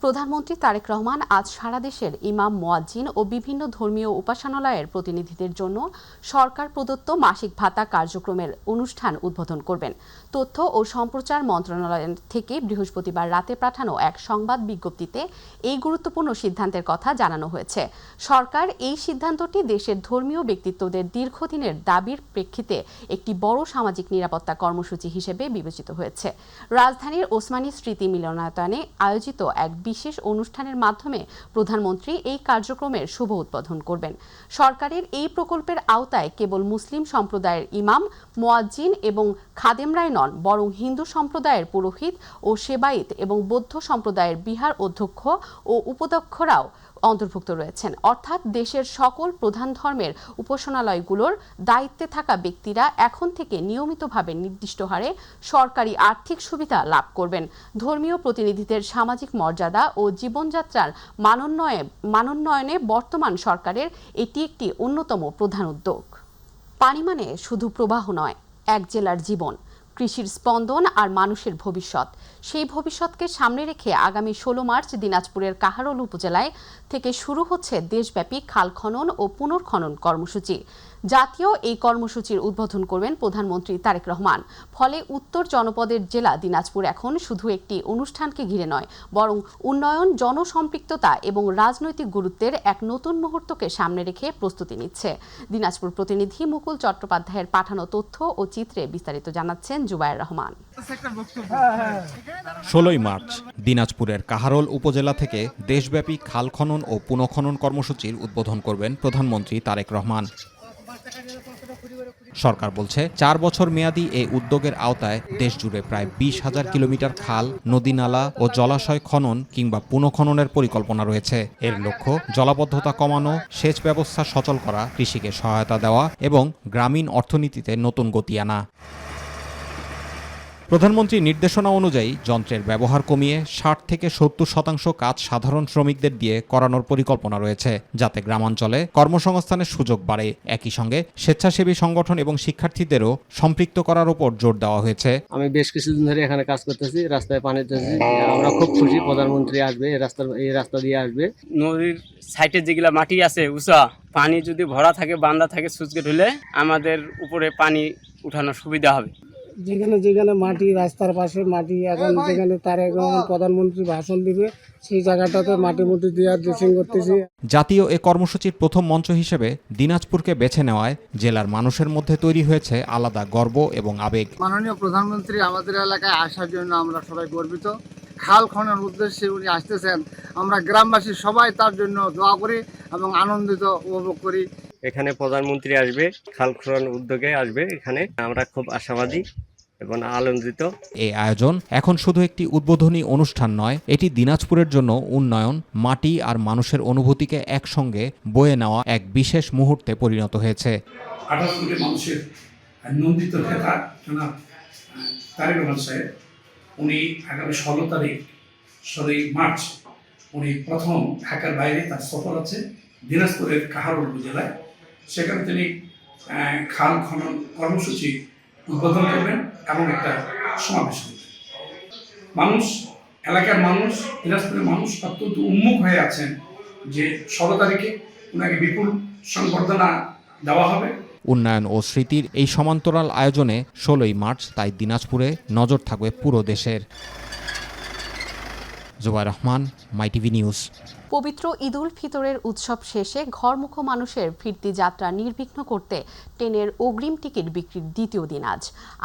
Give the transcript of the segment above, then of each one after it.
প্রধানমন্ত্রী তারেক রহমান আজ সারা দেশের ইমাম, মুয়াজ্জিন ও বিভিন্ন ধর্মীয় উপাসনালয়ের প্রতিনিধিদের জন্য সরকার প্রদত্ত মাসিক ভাতা কার্যক্রমের অনুষ্ঠান উদ্বোধন করবেন। তথ্য ও সম্প্রচার মন্ত্রণালয় থেকে বৃহস্পতিবার রাতে পাঠানো এক সংবাদ বিজ্ঞপ্তিতে এই গুরুত্বপূর্ণ সিদ্ধান্তের কথা জানানো হয়েছে। সরকার এই সিদ্ধান্তটি দেশের ধর্মীয় ব্যক্তিত্বদের দীর্ঘদিনের দাবির প্রেক্ষিতে একটি বড় সামাজিক নিরাপত্তা কর্মসূচি হিসেবে বিবেচিত হয়েছে। রাজধানীর ওসমানী স্মৃতি মিলনায়তনে আয়োজিত এক বিশেষ অনুষ্ঠানের মাধ্যমে প্রধানমন্ত্রী এই কার্যক্রমের শুভ উদ্বোধন করবেন। সরকারের এই প্রকল্পের আওতায় কেবল মুসলিম সম্প্রদায়ের ইমাম, মুয়াজ্জিন এবং খাদেমরাই নন, বরং হিন্দু সম্প্রদায়ের পুরোহিত ও সেবায়েত এবং বৌদ্ধ সম্প্রদায়ের বিহার অধ্যক্ষ ও উপাধ্যক্ষরাও অন্তর্ভুক্ত রয়েছেন। অর্থাৎ দেশের সকল প্রধান ধর্মের উপাসনালয়গুলোর দায়িত্বে থাকা ব্যক্তিরা এখন থেকে নিয়মিতভাবে নির্দিষ্ট হারে সরকারি আর্থিক সুবিধা লাভ করবেন। ধর্মীয় প্রতিনিধিদের সামাজিক মর্যাদা ও জীবনযাত্রার মানোন্নয়নে বর্তমান সরকারের এটি একটি অন্যতম প্রধান উদ্যোগ। পানি মানে শুধু প্রবাহ নয়, এক জেলার জীবন, কৃষির স্পন্দন আর মানুষের ভবিষ্যৎ। সেই ভবিষ্যৎকে সামনে রেখে আগামী 16 মার্চ দিনাজপুরের কাহারোল উপজেলায় থেকে শুরু হচ্ছে দেশব্যাপী খাল খনন ও পুনর্খনন কর্মসূচি। জাতীয় এই কর্মসূচির উদ্বোধন করবেন প্রধানমন্ত্রী তারেক রহমান। ফলে উত্তর জনপদের জেলা দিনাজপুর এখন শুধু একটি অনুষ্ঠানকে ঘিরে নয়, বরং উন্নয়ন, জনসম্পৃক্ততা এবং রাজনৈতিক গুরুত্বের এক নতুন মুহূর্তকে সামনে রেখে প্রস্তুতি নিচ্ছে। দিনাজপুর প্রতিনিধি মুকুল চট্টোপাধ্যায়ের পাঠানো তথ্য ও চিত্রে বিস্তারিত জানাচ্ছেন জুবায়ের রহমান। 16 মার্চ দিনাজপুরের কাহারোল উপজেলা থেকে দেশব্যাপী খাল খনন ও পুনঃখনন কর্মসূচির উদ্বোধন করবেন প্রধানমন্ত্রী তারেক রহমান। সরকার বলছে 4 বছর মেয়াদী এই উদ্যোগের আওতায় দেশজুড়ে প্রায় 20,000 কিলোমিটার খাল, নদী, নালা ও জলাশয় খনন কিংবা পুনঃখননের পরিকল্পনা রয়েছে। এর লক্ষ্য জলাবদ্ধতা কমানো, সেচ ব্যবস্থা সচল করা, কৃষিকে সহায়তা দেওয়া এবং গ্রামীণ অর্থনীতিতে নতুন গতি আনা। প্রধানমন্ত্রীর নির্দেশনা অনুযায়ী যন্ত্রের ব্যবহার কমিয়ে 60 থেকে 70% কাজ সাধারণ শ্রমিকদের দিয়ে করানোর পরিকল্পনা রয়েছে, যাতে গ্রামাঞ্চলে কর্মসংস্থানের সুযোগ বাড়ে। একই সঙ্গে স্বেচ্ছাসেবী সংগঠন এবং শিক্ষার্থীদেরও সম্পৃক্ত করার উপর জোর দেওয়া হয়েছে। আমি বেশ কিছুদিন ধরে এখানে কাজ করতেছি, রাস্তায় পানি দিতেছি। আমরা খুব খুশি প্রধানমন্ত্রী আসবে, এই রাস্তা দিয়ে আসবে। নদীর সাইডে যেগুলা মাটি আছে উঁচা, পানি যদি ভরা থাকে, বান্ধা থাকে, সুচকে ঢুলে আমাদের উপরে পানি উঠানোর সুবিধা হবে। যেখানে যেখানে মাটি, রাস্তার পাশে মাটি, এখন যেখানে তারেক রহমান প্রধানমন্ত্রী ভাষণ দিবে সেই জায়গাটাতে মাটি মুটি দিয়ে ড্রেসিং করতেছি। জাতীয় এ কর্মসূচির প্রথম মঞ্চ হিসেবে দিনাজপুরকে বেছে নেওয়ায় জেলার মানুষের মধ্যে তৈরি হয়েছে আলাদা গর্ব এবং আবেগ। মাননীয় প্রধানমন্ত্রী আমাদের এলাকায় আসার জন্য আমরা সবাই গর্বিত। খাল খননের উদ্দেশ্যে উনি আসতেছেন, আমরা গ্রামবাসী সবাই তার জন্য দোয়া করি এবং আনন্দিত উপভোগ করি। এখানে প্রধানমন্ত্রী আসবে, খাল খনন উদ্যোগে আসবে, এখানে আমরা খুব আশাবাদী এবং আনন্দিত। এই আয়োজন এখন শুধু একটি উদ্বোধনী অনুষ্ঠান নয়, এটি দিনাজপুরের জন্য উন্নয়ন, মাটি আর মানুষের অনুভূতিকে একসঙ্গে বয়ে নেওয়া এক বিশেষ মুহূর্তে পরিণত হয়েছে। 28 কোটি মানুষের নন্দিত নেতা জনাব তারেক রহমান সাহেব, উনি আগামী 16 মার্চ উনি প্রথম ঢাকার বাইরে তার সফর আছে দিনাজপুরের কাহারোল উপজেলায়। সেখানে তিনি খাল খনন কর্মসূচি উদ্বোধন করবেন এবং একটা সমাবেশ করবেন। মানুষ, এলাকার মানুষ, দিনাজপুরের মানুষ অত্যন্ত উন্মুখ হয়ে আছেন যে 16 তারিখে ওনাকে বিপুল সংবর্ধনা দেওয়া হবে। উন্নয়ন ও স্মৃতির এই সমান্তরাল আয়োজনে 16 মার্চ তাই দিনাজপুরে নজর থাকবে পুরো দেশের। Zubayer Rahman, My TV news. পবিত্র ঈদ উল ফিতরের উৎসব শেষে ঘরমুখো মানুষের ফিরতি যাত্রা নির্বিঘ্ন করতে ট্রেনের অগ্রিম টিকিট বিক্রির দ্বিতীয় দিন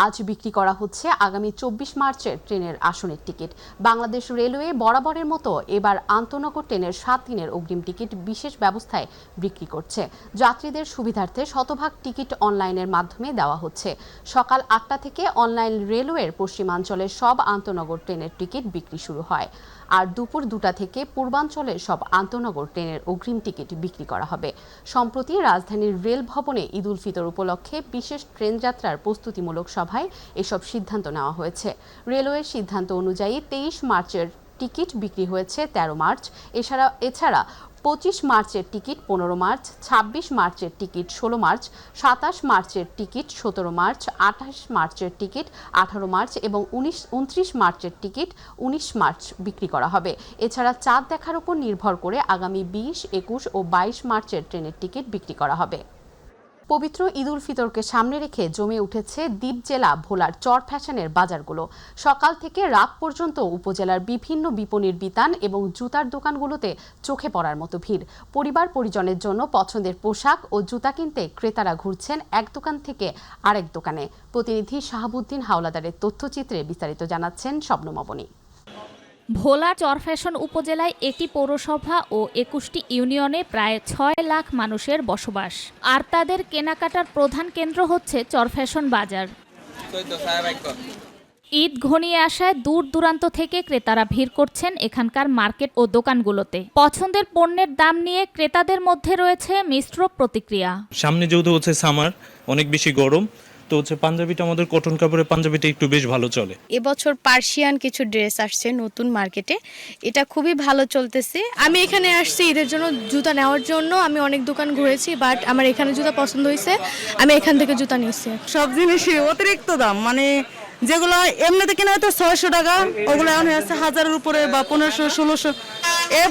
আজ বিক্রি করা হচ্ছে আগামী 24 মার্চের ট্রেনের আসনের টিকিট। বাংলাদেশ রেলওয়ে বরাবরের মতো এবার আন্তনগর ট্রেনের 7 দিনের অগ্রিম টিকিট বিশেষ ব্যবস্থায় বিক্রি করছে। যাত্রীদের সুবিধার্থে শতভাগ টিকিট অনলাইনের মাধ্যমে দেওয়া হচ্ছে। সকাল 8টা থেকে অনলাইন রেলওয়ের পশ্চিমাঞ্চলের সব আন্তনগর ট্রেনের টিকিট বিক্রি শুরু হয়, আর দুপুর 2টা থেকে পূর্বাঞ্চলের সব আন্তনগর ট্রেনের অগ্রিম টিকিট বিক্রি করা হবে। সম্প্রতি রাজধানীর রেল ভবনে ঈদ উল ফিতর উপলক্ষে বিশেষ ট্রেন যাত্রার প্রস্তুতিমূলক সভায় এসব সিদ্ধান্ত নেওয়া হয়েছে। রেলওয়ের সিদ্ধান্ত অনুযায়ী 23 মার্চের টিকিট বিক্রি হয়েছে 13 মার্চ। এছাড়া 25 মার্চের টিকিট 15 মার্চ, 26 মার্চের টিকিট 16 মার্চ, 27 মার্চের টিকিট 17 মার্চ, 28 মার্চের টিকিট 18 মার্চ এবং 29 মার্চের টিকিট 19 মার্চ বিক্রি করা হবে। এছাড়া চাঁদ দেখার উপর নির্ভর করে আগামী 20, 21 ও 22 মার্চের ট্রেনের টিকিট বিক্রি করা হবে। পবিত্র ঈদ উল ফিতরকে সামনে রেখে জমে উঠেছে দ্বীপ জেলা ভোলার চর ফ্যাশনের বাজারগুলো। সকাল থেকে রাত পর্যন্ত উপজেলার বিভিন্ন বিপণির বিতান এবং জুতার দোকানগুলোতে চোখে পড়ার মতো ভিড়। পরিবার পরিজনের জন্য পছন্দের পোশাক ও জুতা কিনতে ক্রেতারা ঘুরছেন এক দোকান থেকে আরেক দোকানে। প্রতিনিধি শাহাবুদ্দিন হাওলাদারের তথ্যচিত্রে বিস্তারিত জানাচ্ছেন শবনম অবনী। ভোলা চরফ্যাশন উপজেলায় একটি পৌরসভা ও 21টি ইউনিয়নে প্রায় 6 লাখ মানুষের বসবাস, আর তাদের কেনাকাটার প্রধান কেন্দ্র হচ্ছে চরফ্যাশন বাজার। ঈদ ঘনিয়ে আসায় দূর দূরান্ত থেকে ক্রেতারা ভিড় করছেন এখানকার মার্কেট ও দোকানগুলোতে। পছন্দের পণ্যের দাম নিয়ে ক্রেতাদের মধ্যে রয়েছে মিশ্র প্রতিক্রিয়া। সামনে যেহেতু হচ্ছে সামার, অনেক বেশি গরম, তো হচ্ছে পাঞ্জাবিটা আমাদের কটন কাপড়ের পাঞ্জাবিটা একটু বেশ ভালো চলে। এবছর পার্সিয়ান কিছু ড্রেস আসছে নতুন মার্কেটে, এটা খুবই ভালো চলতেছে। আমি এখানে আসছি ঈদের জন্য জুতা নেওয়ার জন্য। আমি অনেক দোকান ঘুরেছি, বাট আমার এখানে জুতা পছন্দ হয়েছে, আমি এখান থেকে জুতা নিয়েছি। সব জিনিসই অতিরিক্ত দাম, মানে যেগুলো এমনিতে কেনা হয়তো 600 টাকা, ওগুলো এখন হচ্ছে 1000-এর উপরে বা 1500, 1600।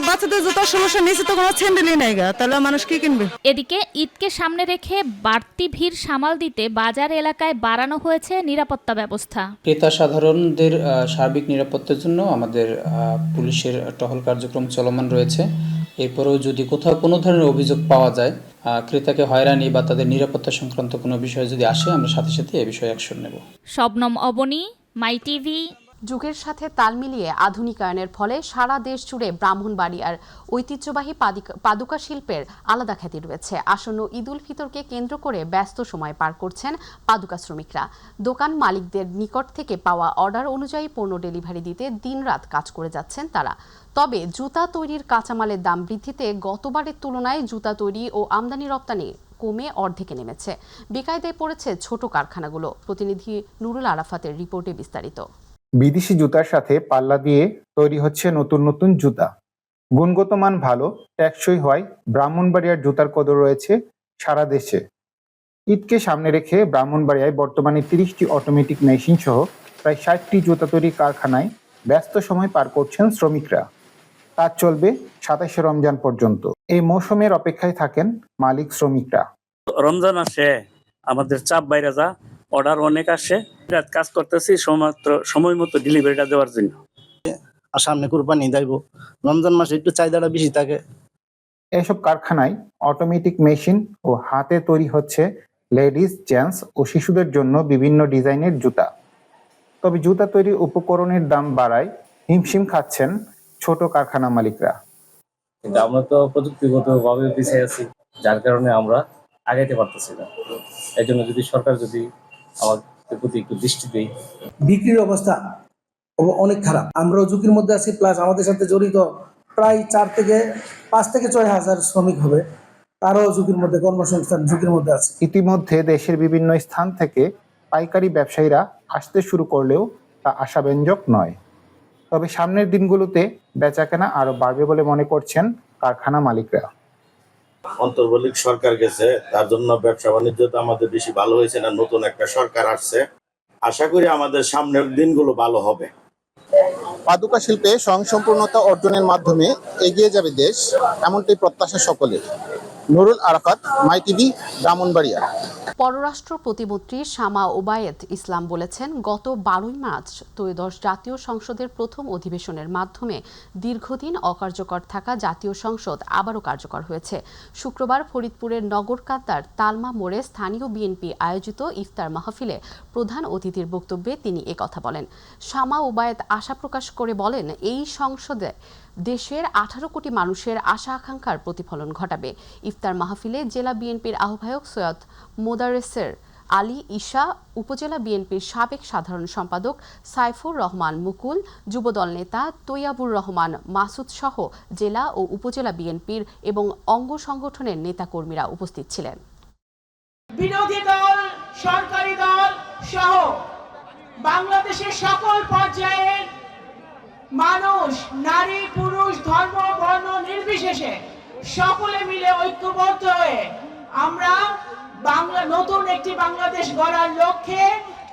বাচ্চাদের জুতা 1600 নিচে তো কোনো স্যান্ডেলই নাই গা, তাহলে মানুষ কি কিনবে? এদিকে ঈদকে সামনে রেখে বাড়তি ভিড় সামাল দিতে বাজার এলাকায় বাড়ানো হয়েছে নিরাপত্তা ব্যবস্থা। ক্রেতা সাধারণদের সার্বিক নিরাপত্তার জন্য আমাদের পুলিশের টহল কার্যক্রম চলমান রয়েছে। এরপরেও যদি কোথাও কোনো ধরনের অভিযোগ পাওয়া যায়, ক্রেতাকে হয়রানি বা তাদের নিরাপত্তা সংক্রান্ত কোনো বিষয় যদি আসে, আমরা সাথে সাথে এ বিষয়ে অ্যাকশন নেব। শবনম অবনী, মাই টিভি। যুগের সাথে তাল মিলিয়ে আধুনিকায়নের ফলে সারা দেশ জুড়ে ব্রাহ্মণবাড়িয়ার ঐতিহ্যবাহী পাদুকা শিল্পের আলাদা খ্যাতি রয়েছে। আসন্ন ঈদ উল ফিতরকে কেন্দ্র করে ব্যস্ত সময় পার করছেন পাদুকা শ্রমিকরা। দোকান মালিকদের নিকট থেকে পাওয়া অর্ডার অনুযায়ী পণ্য ডেলিভারি দিতে দিনরাত কাজ করে যাচ্ছেন তারা। তবে জুতা তৈরির কাঁচামালের দাম বৃদ্ধিতে গতবারের তুলনায় জুতা তৈরি ও আমদানি রপ্তানি কমে অর্ধেকে নেমেছে। বেকায়দায় পড়েছে ছোট কারখানাগুলো। প্রতিনিধি নুরুল আরাফাতের রিপোর্টে বিস্তারিত। বিদেশি জুতার সাথে পাল্লা দিয়ে তৈরি হচ্ছে নতুন নতুন জুতা। গুণগত মান ভালো, টেকসই হয় ব্রাহ্মণবাড়িয়ার জুতার কদর রয়েছে সারা দেশে। ঈদকে সামনে রেখে ব্রাহ্মণবাড়িয়ায় বর্তমানে 30টি অটোমেটিক মেশিন সহ প্রায় 60টি জুতা তৈরি কারখানায় ব্যস্ত সময় পার করছেন শ্রমিকরা। কাজ চলবে 27শে রমজান পর্যন্ত। এই মৌসুমের অপেক্ষায় থাকেন মালিক শ্রমিকরা। রমজান আসে, আমাদের চাপ বাইরে যা, অর্ডার অনেক আসে, কাজ করতেছি সময় মতো ডেলিভারিটা দেওয়ার জন্য। আর সামনে কুরবানি দেব, রমজান মাসে একটু চাহিদাটা বেশি থাকে। এসব কারখানায় অটোমেটিক মেশিন ও হাতে তৈরি হচ্ছে লেডিস, জেন্টস ও শিশুদের জন্য বিভিন্ন ডিজাইনের জুতা। তবে জুতা তৈরির উপকরণের দাম বাড়ায় হিমশিম খাচ্ছেন ছোট কারখানা মালিকরা। কিন্তু আমরা তো প্রযুক্তিগতভাবে পিছিয়ে আছি, যার কারণে আমরা আগাইতে পারতেছি না। এই জন্য যদি সরকার যদি আমাদের প্রতি একটু দৃষ্টি দেয়। বিক্রির অবস্থা অনেক খারাপ, আমরাও ঝুঁকির মধ্যে আছি, প্লাস আমাদের সাথে জড়িত প্রায় 5 থেকে 6 হাজার শ্রমিক হবে, তারাও ঝুঁকির মধ্যে, কর্মসংস্থান ঝুঁকির মধ্যে আছে। ইতিমধ্যে দেশের বিভিন্ন স্থান থেকে পাইকারি ব্যবসায়ীরা আসতে শুরু করলেও তা আশাব্যঞ্জক নয়। তবে সামনের দিনগুলোতে বেচাকেনা আরো বাড়বে বলে মনে করছেন কারখানা মালিকরা। অন্তর্বর্তী সরকার গেছে, তার জন্য ব্যবসা বাণিজ্য তো আমাদের বেশি ভালো হয়েছে না। নতুন একটা সরকার আসছে, আশা করি আমাদের সামনের দিনগুলো ভালো হবে। পাদুকা শিল্পে স্বয়ংসম্পূর্ণতা অর্জনের মাধ্যমে এগিয়ে যাবে দেশ, এমনটাই প্রত্যাশা সকলের। নুরুল আরাফাত, মাই টিভি, ব্রাহ্মণবাড়িয়া। পররাষ্ট্র প্রতিমন্ত্রী শামা ওবায়েদ ইসলাম বলেছেন, গত 12 মার্চ ত্রয়োদশ জাতীয় সংসদের প্রথম অধিবেশনের মাধ্যমে দীর্ঘদিন অকার্যকর থাকা জাতীয় সংসদ আবারও কার্যকর হয়েছে। শুক্রবার ফরিদপুরের নগরকান্দার তালমা মোড়ে স্থানীয় বিএনপি আয়োজিত ইফতার মাহফিলে প্রধান অতিথির বক্তব্যে তিনি একথা বলেন। শামা ওবায়েদ আশা প্রকাশ করে বলেন, এই সংসদে দেশের 18 কোটি মানুষের আশা আকাঙ্ক্ষার প্রতিফলন ঘটাবে। ইফতার মাহফিলে জেলা বিএনপির আহ্বায়ক সৈয়দ মোদারেসের আলী ঈশা, উপজেলা বিএনপির সাবেক সাধারণ সম্পাদক সাইফুর রহমান মুকুল, যুবদল নেতা তৈয়াবুর রহমান মাসুদ সহ জেলা ও উপজেলা বিএনপির এবং অঙ্গ সংগঠনের নেতাকর্মীরা উপস্থিত ছিলেন। বিরোধী দল, সরকারি দল সহ বাংলাদেশের সকল পর্যায়ের মানুষ, নারী পুরুষ, ধর্ম বর্ণ নির্বিশেষে সকলে মিলে ঐক্যবদ্ধ হয়ে আমরা নতুন একটি বাংলাদেশ গড়ার লক্ষ্যে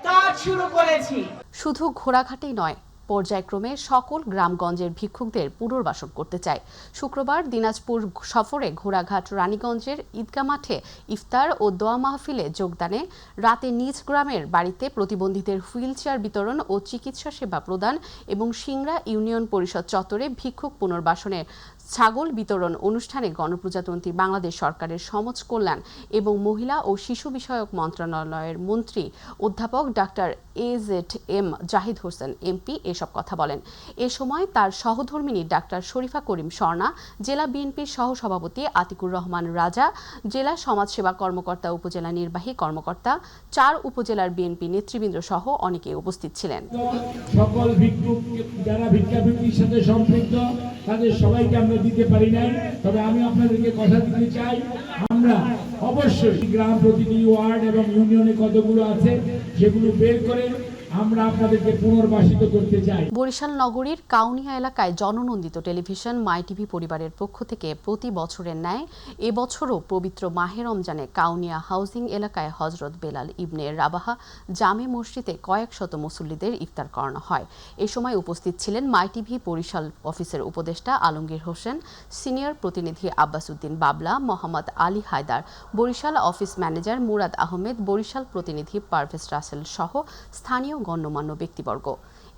কাজ শুরু করেছি। শুধু ঘোড়াঘাটেই নয়, পর্যায়ক্রমে সকল গ্রামগঞ্জের ভিক্ষুকদের পুনর্বাসন করতে চায়। শুক্রবার দিনাজপুর সফরে ঘোড়াঘাট রানীগঞ্জের ঈদগাহ মাঠে ইফতার ও দোয়া মাহফিলে যোগদানে রাতে নিজ গ্রামের বাড়িতে প্রতিবন্ধীদের হুইলচেয়ার বিতরণ ও চিকিৎসা সেবা প্রদান এবং সিংড়া ইউনিয়ন পরিষদ চত্বরে ভিক্ষুক পুনর্বাসনের ছাগল বিতরণ অনুষ্ঠানে গণপ্রজাতন্ত্রী বাংলাদেশ সরকারের সমাজ কল্যাণ এবং মহিলা ও শিশু বিষয়ক মন্ত্রণালয়ের মন্ত্রী অধ্যাপক doctor AZM Zahid Hossain MP এসব কথা বলেন। এ সময় তার সহধর্মিনী ডাক্তার শরীফা করিম স্বর্ণা, জেলা বিএনপির সহসভাপতি আতিকুর রহমান রাজা, জেলা সমাজসেবা কর্মকর্তা, উপজেলা নির্বাহী কর্মকর্তা, 4 উপজেলার বিএনপি নেতৃবৃন্দ সহ অনেকে উপস্থিত ছিলেন। সকল ভিক্ষুক যারা ভিক্ষাবৃত্তির সাথে সম্পৃক্ত তাদের সবাইকে আমরা দিতে পারি নাই, তবে আমি আপনাদেরকে কথা দিতে চাই, আমরা অবশ্যই গ্রাম প্রতিটি ওয়ার্ড এবং ইউনিয়নে কতগুলো আছে সেগুলো বের করে আমরা আপনাদেরকে পুনর্বাসিত করতে চাই। বরিশাল নগরীর কাউনিয়া এলাকায় জননন্দিত টেলিভিশন মাই টিভি পরিবারের পক্ষ থেকে প্রতি বছরের ন্যায় এবছরও পবিত্র মাহে রমজানে কাউনিয়া হাউজিং এলাকায় হযরত বেলাল ইবনে রাবাহা জামে মসজিদে কয়েক শত মুসল্লিদের ইফতার করানো হয়। এ সময় উপস্থিত ছিলেন মাই টিভি বরিশাল অফিসের উপদেষ্টা আলমগীর হোসেন, সিনিয়র প্রতিনিধি আব্বাস উদ্দিন বাবলা, মোহাম্মদ আলী হায়দার, বরিশাল অফিস ম্যানেজার মুরাদ আহমেদ, বরিশাল প্রতিনিধি পারভেজ রাসেল সহ স্থানীয় গণ্যমান্য ব্যক্তিবর্গ।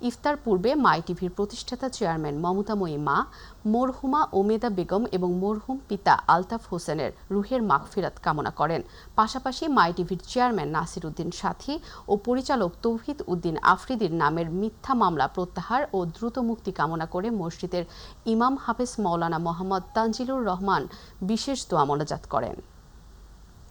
ইফতার পূর্বে মাই টিভির প্রতিষ্ঠাতা চেয়ারম্যান মমতাময়ী মা, মরহুমা ওমেদা বেগম এবং মরহুম পিতা আলতাফ হোসেনের রুহের মাগফিরাত কামনা করেন। পাশাপাশি মাই টিভির চেয়ারম্যান নাসির উদ্দিন সাথী ও পরিচালক তৌহিদ উদ্দিন আফ্রিদির নামের মিথ্যা মামলা প্রত্যাহার ও দ্রুত মুক্তি কামনা করে মসজিদের ইমাম হাফেজ মাওলানা মোহাম্মদ তানজিলুর রহমান বিশেষ দোয়া মোনাজাত করেন।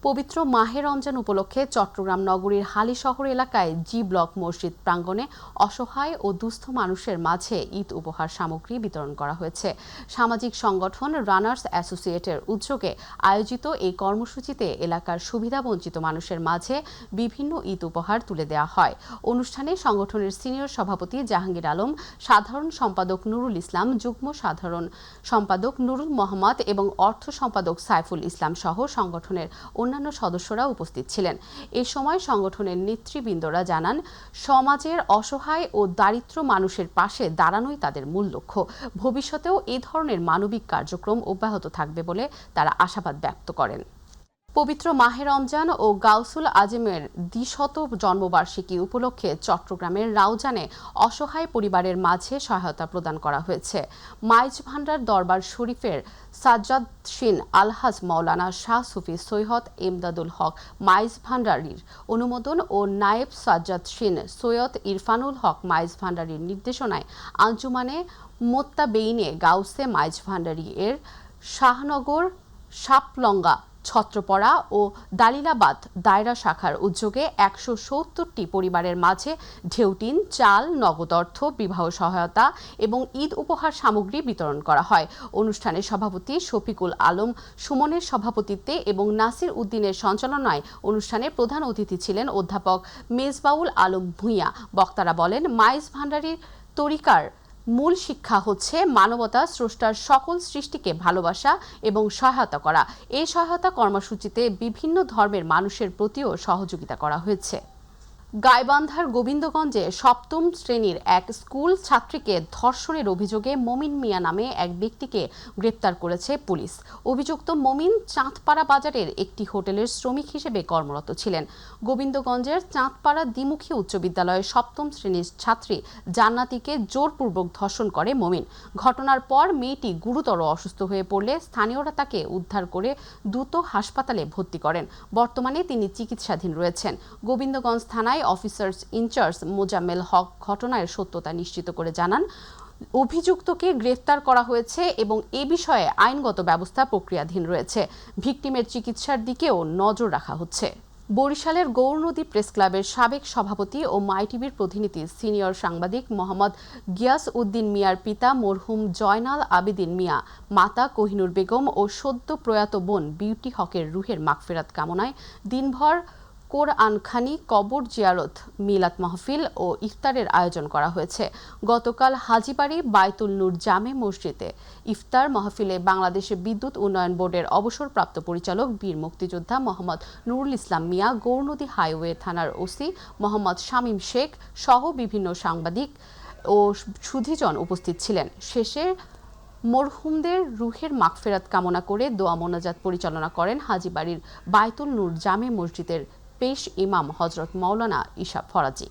পবিত্র মাহে রমজান উপলক্ষে চট্টগ্রাম নগরীর হালিশহর এলাকায় জি ব্লক মসজিদ প্রাঙ্গণে অসহায় ও দুস্থ মানুষের মাঝে ঈদ উপহার সামগ্রী বিতরণ করা হয়েছে। সামাজিক সংগঠন রানার্স অ্যাসোসিয়েটের উদ্যোগে আয়োজিত এই কর্মসূচিতে এলাকার সুবিধাবঞ্চিত মানুষের মাঝে বিভিন্ন ঈদ উপহার তুলে দেওয়া হয়। অনুষ্ঠানে সংগঠনের সিনিয়র সভাপতি জাহাঙ্গীর আলম, সাধারণ সম্পাদক নুরুল ইসলাম, যুগ্ম সাধারণ সম্পাদক নুরুল মোহাম্মদ এবং অর্থ সম্পাদক সাইফুল ইসলাম সহ সংগঠনের অন্যান্য সদস্যরা উপস্থিত ছিলেন। এ সময় সংগঠনের নেতৃবৃন্দরা জানান, সমাজের অসহায় ও দারিদ্র মানুষের পাশে দাঁড়ানোই তাদের মূল লক্ষ্য। ভবিষ্যতেও এ ধরনের মানবিক কার্যক্রম অব্যাহত থাকবে বলে তারা আশাবাদ ব্যক্ত করেন। পবিত্র মাহে রমজান ও গাউসুল আজমের দ্বিশত জন্মবার্ষিকী উপলক্ষে চট্টগ্রামের রাউজানে অসহায় পরিবারের মাঝে সহায়তা প্রদান করা হয়েছে। মাইজ ভান্ডার দরবার শরীফের সাজ্জাদ শিন আলহাজ মাওলানা শাহ সুফি সৈয়দ এমদাদুল হক মাইজ ভান্ডারীর অনুমোদন ও নায়েব সাজ্জাদ শিন সৈয়দ ইরফানুল হক মাইজ ভান্ডারীর নির্দেশনায় আঞ্জুমানে মোত্তাবেইনে গাউসে মাইজ ভান্ডারী এর শাহনগর, সাপলঙ্গা, ছত্রপড়া ও দালিলাবাদ দায়রা শাখার উদ্যোগে ১৭০টি পরিবারের মাঝে ঢেউটিন, চাল, নগদ অর্থ, বিবাহ সহায়তা এবং ঈদ উপহার সামগ্রী বিতরণ করা হয়। অনুষ্ঠানে সভাপতি শফিকুল আলম সুমনের সভাপতিত্বে এবং নাসির উদ্দিনের সঞ্চালনায় অনুষ্ঠানে প্রধান অতিথি ছিলেন অধ্যাপক মেজবাউল আলম ভূঁইয়া। বক্তারা বলেন, মাইজ ভান্ডারীর তরিকার মূল শিক্ষা হচ্ছে মানবতা, স্রষ্টার সকল সৃষ্টিকে ভালোবাসা এবং সহায়তা করা। এই সহায়তা কর্মসূচিতে বিভিন্ন ধর্মের মানুষের প্রতিও সহযোগিতা করা হয়েছে। গাইবান্ধার গোবিন্দগঞ্জে ৭ম শ্রেণীর এক স্কুল ছাত্রীকে ধর্ষণের অভিযোগে মমিন মিয়া নামে এক ব্যক্তিকে গ্রেপ্তার করেছে পুলিশ। অভিযুক্ত মমিন চাঁদপাড়া বাজারের একটি হোটেলের শ্রমিক হিসেবে কর্মরত ছিলেন। গোবিন্দগঞ্জের চাঁদপাড়া দ্বিমুখী উচ্চ বিদ্যালয়ের ৭ম শ্রেণীর ছাত্রী জান্নাতীকে জোরপূর্বক ধর্ষণ করে মমিন। ঘটনার পর মেয়েটি গুরুতর অসুস্থ হয়ে পড়লে স্থানীয়রা তাকে উদ্ধার করে দ্রুত হাসপাতালে ভর্তি করেন। বর্তমানে তিনি চিকিৎসাধীন রয়েছেন। গোবিন্দগঞ্জ থানায় অফিসার্স ইনচার্জ মোজাম্মেল হক ঘটনার সত্যতা নিশ্চিত করে জানান, অভিযুক্তকে গ্রেফতার করা হয়েছে এবং এ বিষয়ে আইনগত ব্যবস্থা প্রক্রিয়াধীন রয়েছে। ভিকটিমের চিকিৎসার দিকেও নজর রাখা হচ্ছে। বরিশালের গৌরনদী প্রেস ক্লাবের সাবেক সভাপতি ও মাই টিভির প্রতিনিধি সিনিয়র সাংবাদিক মোহাম্মদ গিয়াস উদ্দিন মিয়ার পিতা মরহুম জয়নাল আবেদিন মিয়া, মাতা কোহিনুর বেগম ও সদ্য প্রয়াত বোন বিউটি হকের রুহের মাগফিরাত কামনায় দিনভর কোরআনখানি, কবর জিয়ারত, মিলাদ মাহফিল ও ইফতারের আয়োজন করা হয়েছে। গতকাল হাজীবাড়ি বায়তুল নূর জামে মসজিদে ইফতার মাহফিলে বাংলাদেশের বিদ্যুৎ উন্নয়ন বোর্ডের অবসরপ্রাপ্ত পরিচালক বীর মুক্তিযোদ্ধা মোহাম্মদ নুরুল ইসলাম মিয়া, গৌরনদী হাইওয়ে থানার ওসি মোহাম্মদ শামীম শেখ সহ বিভিন্ন সাংবাদিক ও সুধীজন উপস্থিত ছিলেন। শেষে মরহুমদের রুহের মাগফিরাত কামনা করে দোয়া মোনাজাত পরিচালনা করেন হাজীবাড়ির বায়তুল নূর জামে মসজিদের পেশ ইমাম হযরত মাওলানা ইশা ফরাজি।